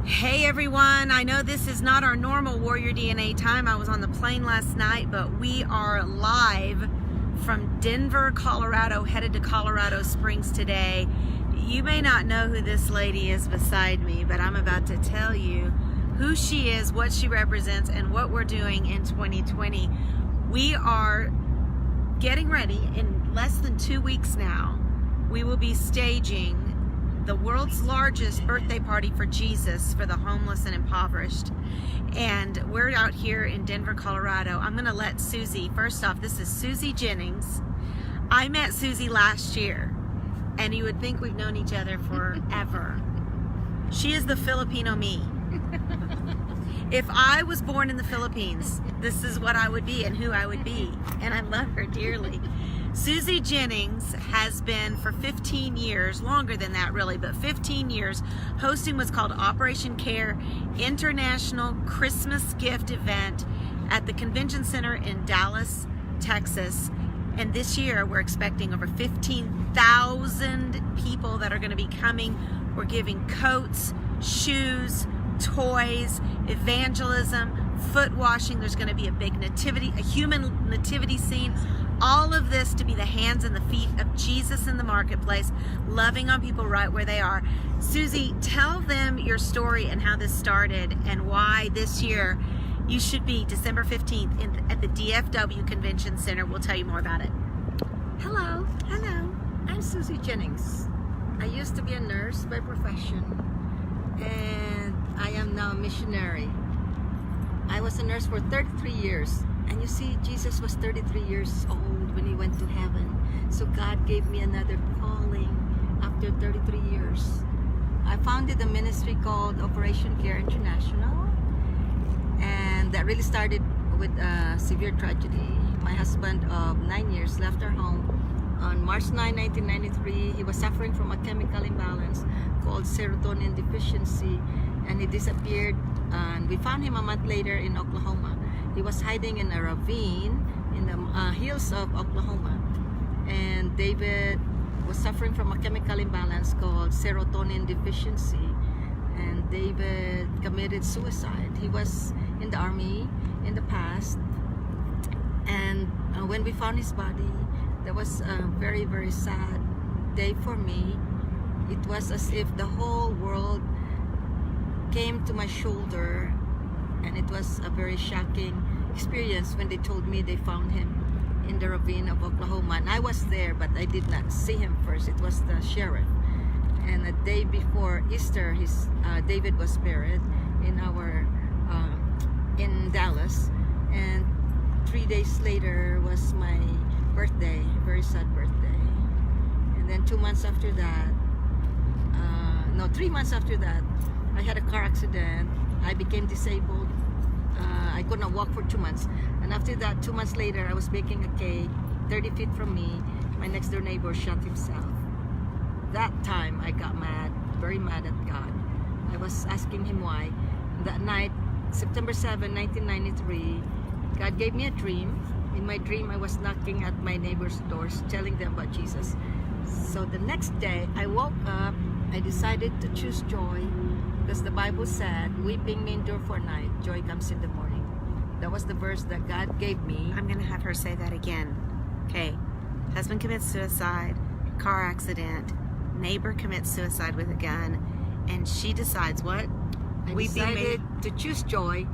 Hey everyone, I know this is not our normal Warrior DNA time. I was on the plane last night, but we are live from Denver, Colorado, headed to Colorado Springs today. You may not know who this lady is beside me, but I'm about to tell you who she is, what she represents, and what we're doing in 2020. We are getting ready. In less than 2 weeks now, we will be staging the world's largest birthday party for Jesus for the homeless and impoverished. And we're out here in Denver, Colorado. I'm gonna let Susie, first off, this is Susie Jennings. I met Susie last year, and you would think we've known each other forever. She is the Filipino me. If I was born in the Philippines, this is what I would be and who I would be, and I love her dearly. Susie Jennings has been for 15 years, longer than that really, but 15 years, hosting what's called Operation Care International Christmas Gift Event at the Convention Center in Dallas, Texas. And this year we're expecting over 15,000 people that are going to be coming. We're giving coats, shoes, toys, evangelism, foot washing. There's going to be a big nativity, a human nativity scene. All of this to be the hands and the feet of Jesus in the marketplace, loving on people right where they are. Susie, tell them your story and how this started and why this year you should be December 15th at the DFW Convention Center. We'll tell you more about it. Hello, I'm Susie Jennings. I used to be a nurse by profession, and I am now a missionary. I was a nurse for 33 years. And you see, Jesus was 33 years old when he went to heaven. So God gave me another calling after 33 years. I founded a ministry called Operation Care International. And that really started with a severe tragedy. My husband of 9 years left our home on March 9, 1993. He was suffering from a chemical imbalance called serotonin deficiency. And he disappeared. And we found him a month later in Oklahoma. He was hiding in a ravine in the hills of Oklahoma, and David was suffering from a chemical imbalance called serotonin deficiency, and David committed suicide. He was in the army in the past, and when we found his body, that was a very, very sad day for me. It was as if the whole world came to my shoulder. And it was a very shocking experience when they told me they found him in the ravine of Oklahoma. And I was there, but I did not see him first. It was the sheriff. And a day before Easter, David was buried in in Dallas. And 3 days later was my birthday, very sad birthday. And then 2 months after that, 3 months after that, I had a car accident. I became disabled. I could not walk for 2 months. And after that, 2 months later, I was baking a cake 30 feet from me. My next door neighbor shot himself. That time, I got mad, very mad at God. I was asking him why. That night, September 7, 1993, God gave me a dream. In my dream, I was knocking at my neighbor's doors, telling them about Jesus. So the next day, I woke up. I decided to choose joy. Because the Bible said, weeping may endure for a night, joy comes in the morning. That was the verse that God gave me. I'm gonna have her say that again. Okay, husband commits suicide, car accident, neighbor commits suicide with a gun, and she decides what? I decided to choose joy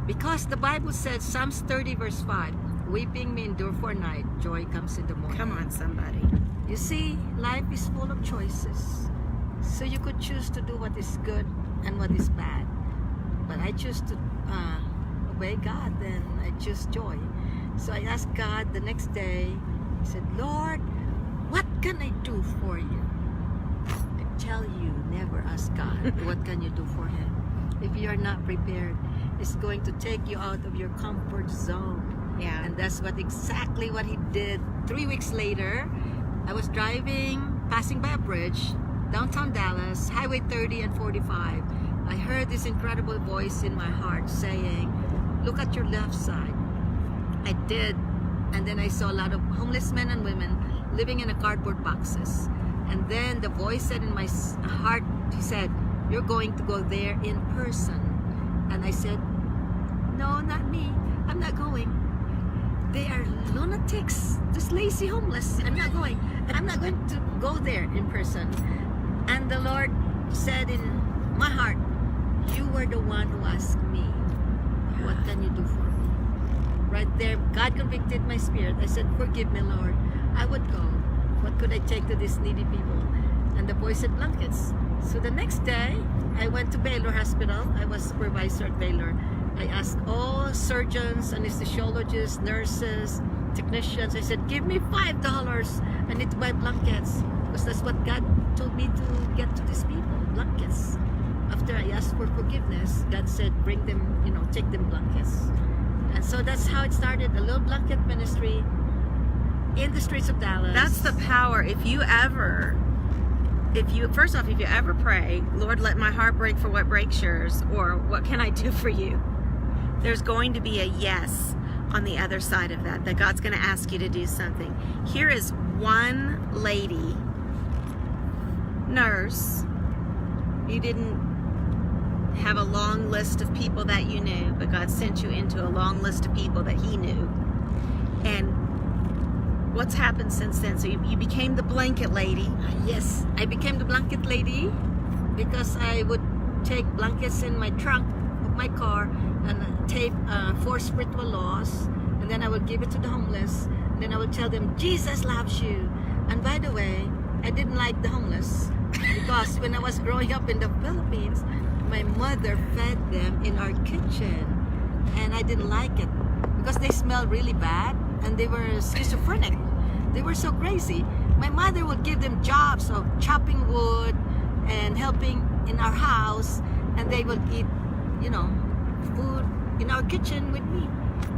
because the Bible said, Psalms 30 verse 5, weeping may endure for a night, joy comes in the morning. Come on, somebody. You see, life is full of choices. So you could choose to do what is good and what is bad. But I choose to obey God, then I choose joy. So I asked God the next day, I said, Lord, what can I do for you? I tell you, never ask God, what can you do for him? If you are not prepared, it's going to take you out of your comfort zone. Yeah. And that's exactly what he did. 3 weeks later, I was driving, passing by a bridge, downtown Dallas, Highway 30 and 45. I heard this incredible voice in my heart saying, look at your left side. I did, and then I saw a lot of homeless men and women living in cardboard boxes. And then the voice said in my heart, he said, you're going to go there in person. And I said, no, not me. I'm not going. They are lunatics, just lazy homeless. I'm not going. I'm not going to go there in person. And the Lord said in my heart, you were the one who asked me, what can you do for me? Right there, God convicted my spirit. I said, forgive me, Lord. I would go. What could I take to these needy people? And the boy said, blankets. So the next day, I went to Baylor Hospital. I was supervisor at Baylor. I asked all surgeons, anesthesiologists, nurses, technicians. I said, give me $5. I need to buy blankets. Because that's what God told me to get to these people, blankets. After I asked for forgiveness, God said, bring them, take them blankets. And so that's how it started, a little blanket ministry in the streets of Dallas. That's the power. If you ever pray, Lord, let my heart break for what breaks yours, or what can I do for you? There's going to be a yes on the other side of that God's going to ask you to do something. Here is one lady, nurse. You didn't have a long list of people that you knew, but God sent you into a long list of people that He knew. And what's happened since then? So you became the blanket lady. Yes, I became the blanket lady because I would take blankets in my trunk of my car and tape 4 spiritual laws, and then I would give it to the homeless, and then I would tell them, Jesus loves you. And by the way, I didn't like the homeless because when I was growing up in the Philippines, my mother fed them in our kitchen, and I didn't like it because they smelled really bad and they were schizophrenic. They were so crazy. My mother would give them jobs of chopping wood and helping in our house, and they would eat, food in our kitchen with me,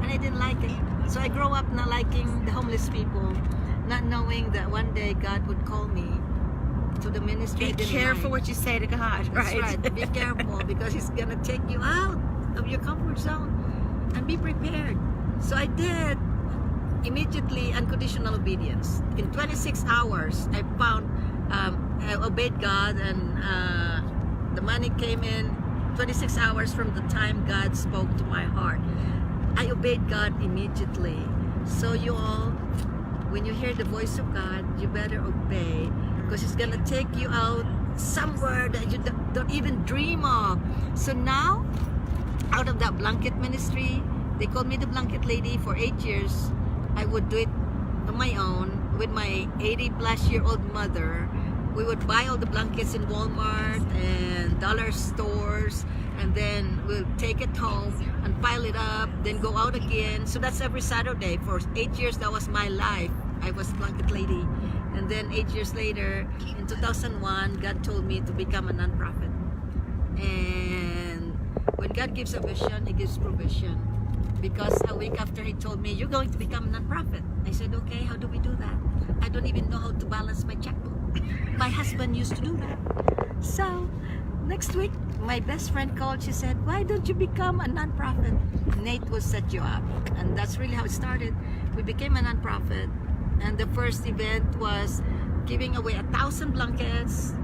and I didn't like it. So I grew up not liking the homeless people, not knowing that one day God would call me to the ministry. Be careful what you say to God, That's right? right. Be careful because He's gonna take you out of your comfort zone, and be prepared. So I did. Immediately, unconditional obedience. In 26 hours, I found, I obeyed God, and the money came in 26 hours from the time God spoke to my heart. I obeyed God immediately. So you all, when you hear the voice of God, you better obey, because He's gonna take you out somewhere that you don't even dream of. So now, out of that blanket ministry, they called me the blanket lady for 8 years. I would do it on my own with my 80-plus-year-old mother. We would buy all the blankets in Walmart and dollar stores, and then we'll take it home and pile it up, then go out again. So that's every Saturday. For 8 years, that was my life. I was blanket lady. And then 8 years later, in 2001, God told me to become a nonprofit. And when God gives a vision, He gives provision. Because a week after He told me, you're going to become a nonprofit. I said, okay, how do we do that? I don't even know how to balance my checkbook. My husband used to do that. So, next week, my best friend called. She said, why don't you become a nonprofit? Nate will set you up. And that's really how it started. We became a nonprofit. And the first event was giving away 1,000 blankets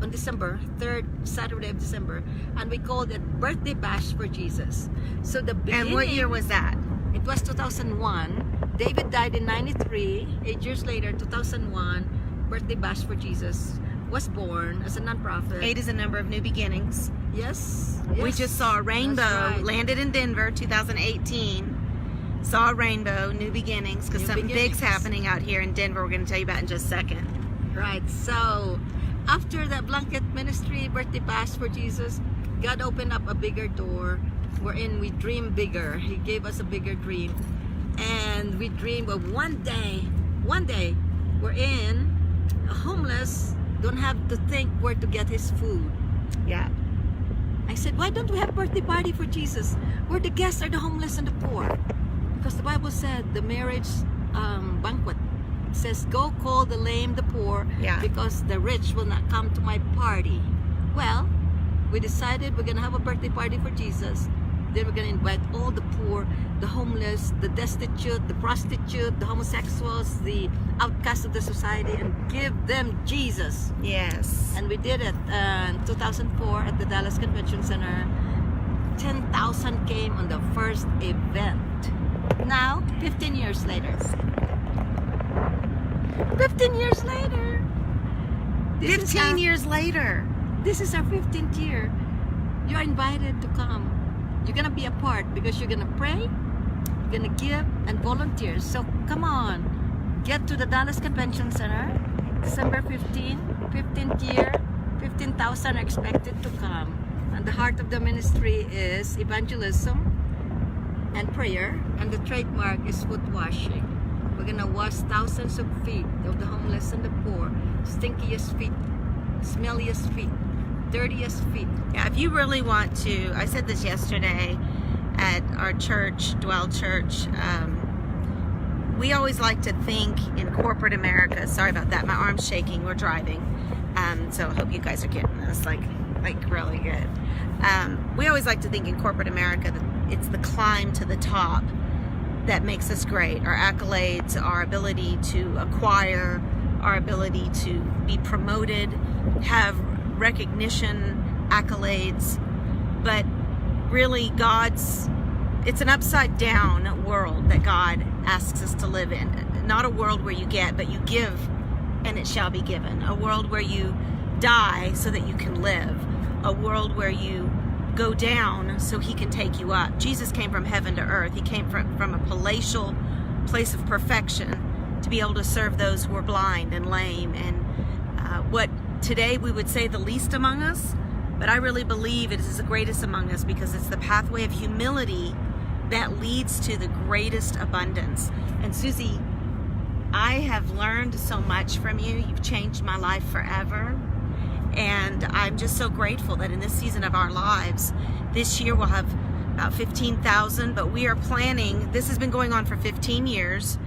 on December, 3rd Saturday of December, and we called it Birthday Bash for Jesus. So the beginning, And what year was that? It was 2001. David died in 93. 8 years later, 2001, Birthday Bash for Jesus was born as a nonprofit. 8 is a number of new beginnings. Yes. We just saw a rainbow, That's right. landed in Denver, 2018. Saw a rainbow, new beginnings, because New something beginnings. big's happening out here in Denver. We're going to tell you about in just a second. Right. So after that blanket ministry, Birthday Bash for Jesus, God opened up a bigger door wherein we dream bigger. He gave us a bigger dream. And we dream of one day, wherein a homeless don't have to think where to get his food. Yeah. I said, why don't we have birthday party for Jesus, where the guests are the homeless and the poor? Because the Bible said the marriage banquet says, go call the lame, the poor, Yeah. because the rich will not come to my party. Well, we decided we're gonna have a birthday party for Jesus, They were going to invite all the poor, the homeless, the destitute, the prostitute, the homosexuals, the outcasts of the society, and give them Jesus. Yes. And we did it in 2004 at the Dallas Convention Center. 10,000 came on the first event. Now, 15 years later. 15 years later. 15 years later. This is our 15th year. You're invited to come. You're gonna be a part because you're gonna pray, you're gonna give, and volunteer. So come on, get to the Dallas Convention Center, December 15th year. 15,000 are expected to come. And the heart of the ministry is evangelism and prayer, and the trademark is foot washing. We're gonna wash thousands of feet of the homeless and the poor, stinkiest feet, smelliest feet, dirtiest feet. Yeah, if you really want to, I said this yesterday at our church, Dwell Church, we always like to think in corporate America. Sorry about that, my arm's shaking, we're driving. So I hope you guys are getting this like really good. We always like to think in corporate America that it's the climb to the top that makes us great. Our accolades, our ability to acquire, our ability to be promoted, have recognition, accolades, but really it's an upside down world that God asks us to live in. Not a world where you get, but you give and it shall be given. A world where you die so that you can live. A world where you go down so he can take you up. Jesus came from heaven to earth. He came from a palatial place of perfection to be able to serve those who are blind and lame and what today we would say the least among us, but I really believe it is the greatest among us because it's the pathway of humility that leads to the greatest abundance. And Susie, I have learned so much from you. You've changed my life forever. And I'm just so grateful that in this season of our lives, this year we'll have about 15,000, but we are planning, this has been going on for 15 years.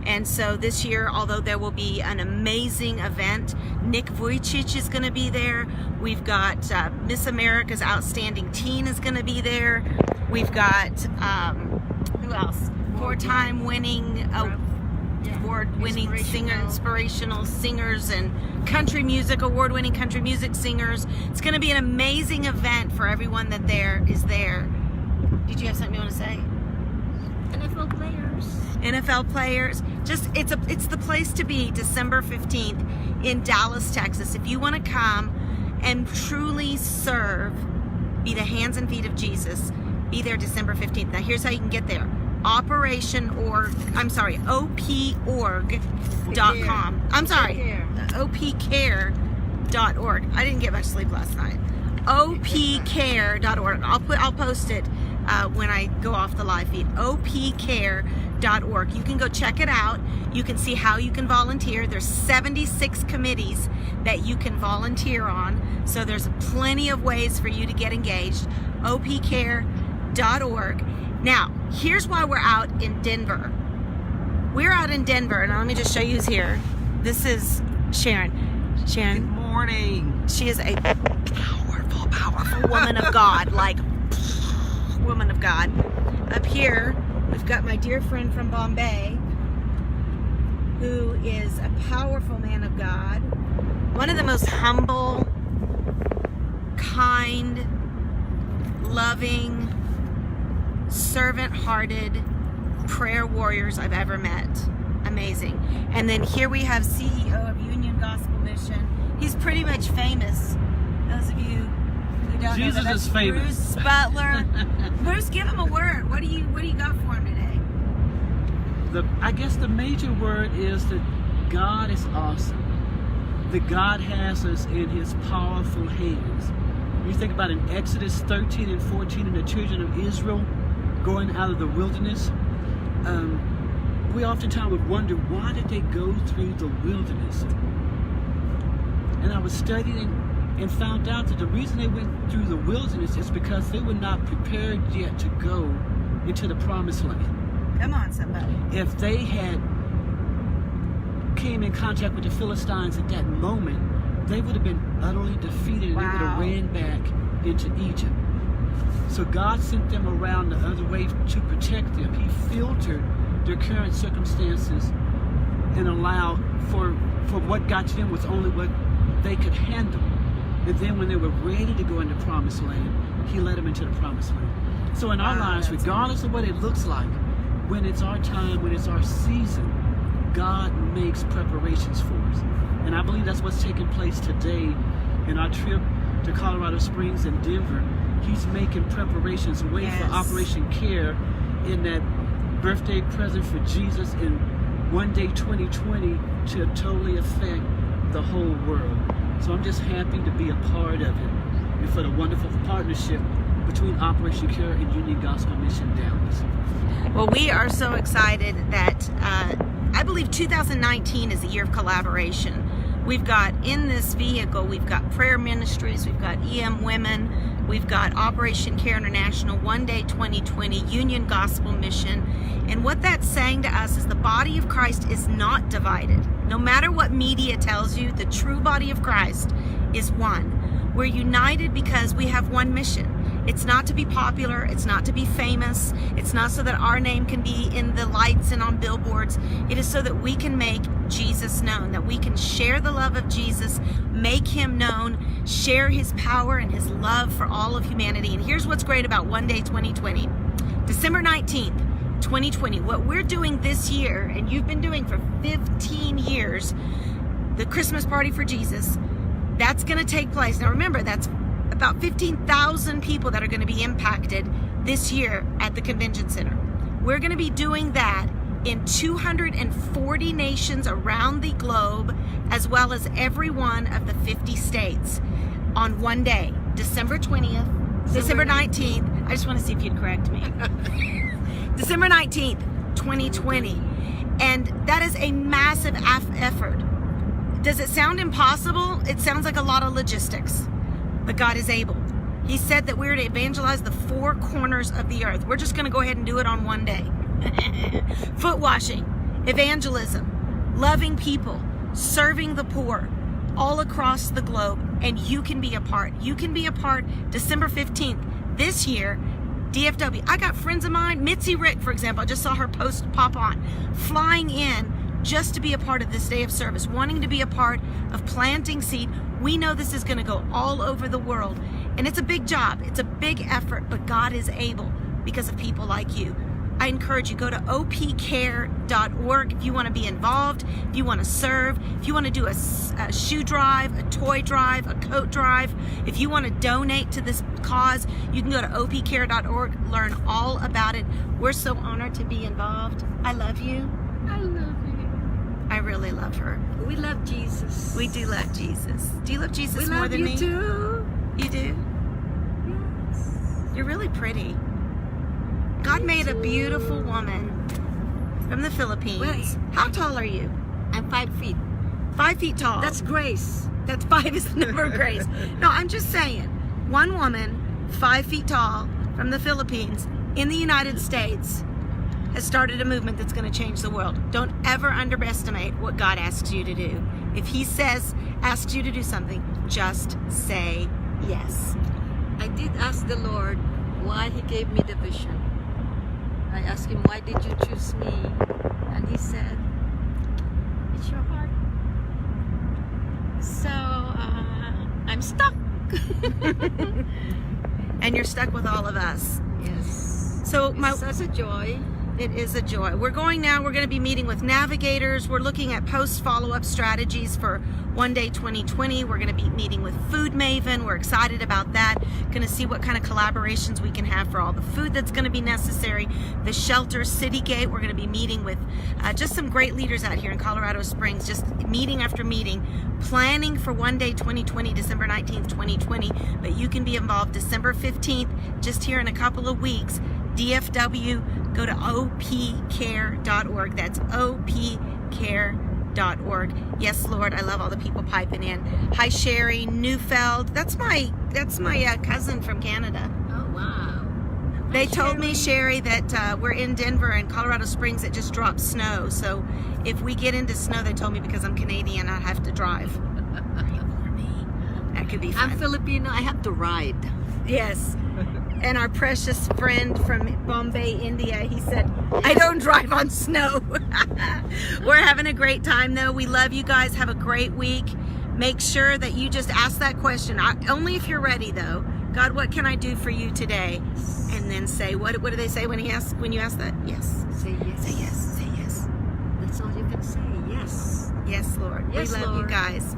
And so this year, although there will be an amazing event, Nick Vujicic is going to be there. We've got Miss America's Outstanding Teen is going to be there. We've got, who else? Four-time winning, award-winning inspirational singers and country music, award-winning country music singers. It's going to be an amazing event for everyone that is there. Did you have something you want to say? NFL players. Just it's the place to be. December 15th in Dallas, Texas. If you want to come and truly serve, be the hands and feet of Jesus, be there December 15th. Now here's how you can get there. OPorg.com. I'm sorry, OPCare.org. I didn't get much sleep last night. OPCare.org. I'll post it when I go off the live feed. OPCare.org. You can go check it out. You can see how you can volunteer. There's 76 committees that you can volunteer on. So there's plenty of ways for you to get engaged. OPCare.org. Now, here's why we're out in Denver. We're out in Denver, and let me just show you who's here. This is Sharon. Sharon. Good morning. She is a powerful woman of God, like woman of God. Up here, we've got my dear friend from Bombay, who is a powerful man of God. One of the most humble, kind, loving, servant-hearted prayer warriors I've ever met. Amazing. And then here we have CEO of Union Gospel Mission. He's pretty much famous. Those of you who don't know, Jesus is famous. Bruce Butler. Bruce, give him a word. What do you got for him today? I guess the major word is that God is awesome. That God has us in his powerful hands. You think about in Exodus 13 and 14 and the children of Israel going out of the wilderness, we oftentimes would wonder, why did they go through the wilderness? And I was studying and found out that the reason they went through the wilderness is because they were not prepared yet to go into the promised land. Come on, somebody. If they had came in contact with the Philistines at that moment, they would have been utterly defeated and they would have ran back into Egypt. So God sent them around the other way to protect them. He filtered their current circumstances and allowed for what got to them was only what they could handle. And then when they were ready to go into the promised land, he led them into the promised land. So in our lives, regardless of what it looks like, when it's our time, when it's our season, God makes preparations for us. And I believe that's what's taking place today in our trip to Colorado Springs and Denver. He's making preparations, waiting for Operation Care in that birthday present for Jesus in one day 2020 to totally affect the whole world. So I'm just happy to be a part of it and for the wonderful partnership between Operation Care and Union Gospel Mission Dallas. Well, we are so excited that I believe 2019 is the year of collaboration. We've got in this vehicle, we've got prayer ministries, we've got EM Women, we've got Operation Care International, One Day 2020, Union Gospel Mission. And what that's saying to us is the body of Christ is not divided. No matter what media tells you, the true body of Christ is one. We're united because we have one mission. It's not to be popular. It's not to be famous. It's not so that our name can be in the lights and on billboards. It is so that we can make Jesus known, that we can share the love of Jesus, make him known, share his power and his love for all of humanity. And here's what's great about One Day 2020. December 19th, 2020, what we're doing this year, and you've been doing for 15 years, the Christmas Party for Jesus, that's going to take place. Now remember, that's about 15,000 people that are going to be impacted this year at the convention center. We're going to be doing that in 240 nations around the globe, as well as every one of the 50 states on one day, December 20th, December 19th. I just want to see if you'd correct me. December 19th, 2020. And that is a massive effort. Does it sound impossible? It sounds like a lot of logistics. But God is able. He said that we're to evangelize the four corners of the earth. We're just going to go ahead and do it on one day. Foot washing, evangelism, loving people, serving the poor all across the globe. And you can be a part. You can be a part December 15th this year. DFW. I got friends of mine, Mitzi Rick, for example. I just saw her post pop on, flying in just to be a part of this day of service, wanting to be a part of planting seed. We know this is going to go all over the world, and it's a big job. It's a big effort, but God is able because of people like you. I encourage you, go to opcare.org if you want to be involved, if you want to serve, if you want to do a shoe drive, a toy drive, a coat drive, if you want to donate to this cause, you can go to opcare.org, learn all about it. We're so honored to be involved. I love you. I love you. I really love her. We love Jesus. We do love Jesus. Do you love Jesus more than me? We love you too. You do? Yes. You're really pretty. God made a beautiful woman from the Philippines. Well, how tall are you? I'm 5 feet. 5 feet tall. That's grace. That's 5 is the number of grace. No, I'm just saying. One woman, 5 feet tall, from the Philippines, in the United States, has started a movement that's going to change the world. Don't ever underestimate what God asks you to do. If he asks you to do something, just say yes. I did ask the Lord why he gave me the vision. I asked him, why did you choose me? And he said, it's your heart. So, I'm stuck. And you're stuck with all of us. Yes. So It's such a joy. It is a joy. We're going to be meeting with navigators. We're looking at post follow-up strategies for One Day 2020. We're going to be meeting with Food Maven. We're excited about that. Going to see what kind of collaborations we can have for all the food that's going to be necessary. The shelter, City Gate. We're going to be meeting with just some great leaders out here in Colorado Springs, just meeting after meeting, planning for One Day 2020, December 19th, 2020. But you can be involved December 15th, just here in a couple of weeks. DFW, go to opcare.org. That's opcare.org. Yes, Lord, I love all the people piping in. Hi, Sherry Neufeld. That's my cousin from Canada. Oh, wow. They told me, Sherry, that we're in Denver and Colorado Springs. It just dropped snow. So if we get into snow, they told me because I'm Canadian, I have to drive. Pray for me. That could be fun. I'm Filipino. I have to ride. Yes. And our precious friend from Bombay, India, he said, I don't drive on snow. We're having a great time, though. We love you guys. Have a great week. Make sure that you just ask that question. Only if you're ready, though. God, what can I do for you today? And then say, what do they say when you ask that? Yes. Say yes. Say yes. Say yes. That's all you can say. Yes. Yes, Lord. Yes, we love you Lord. guys.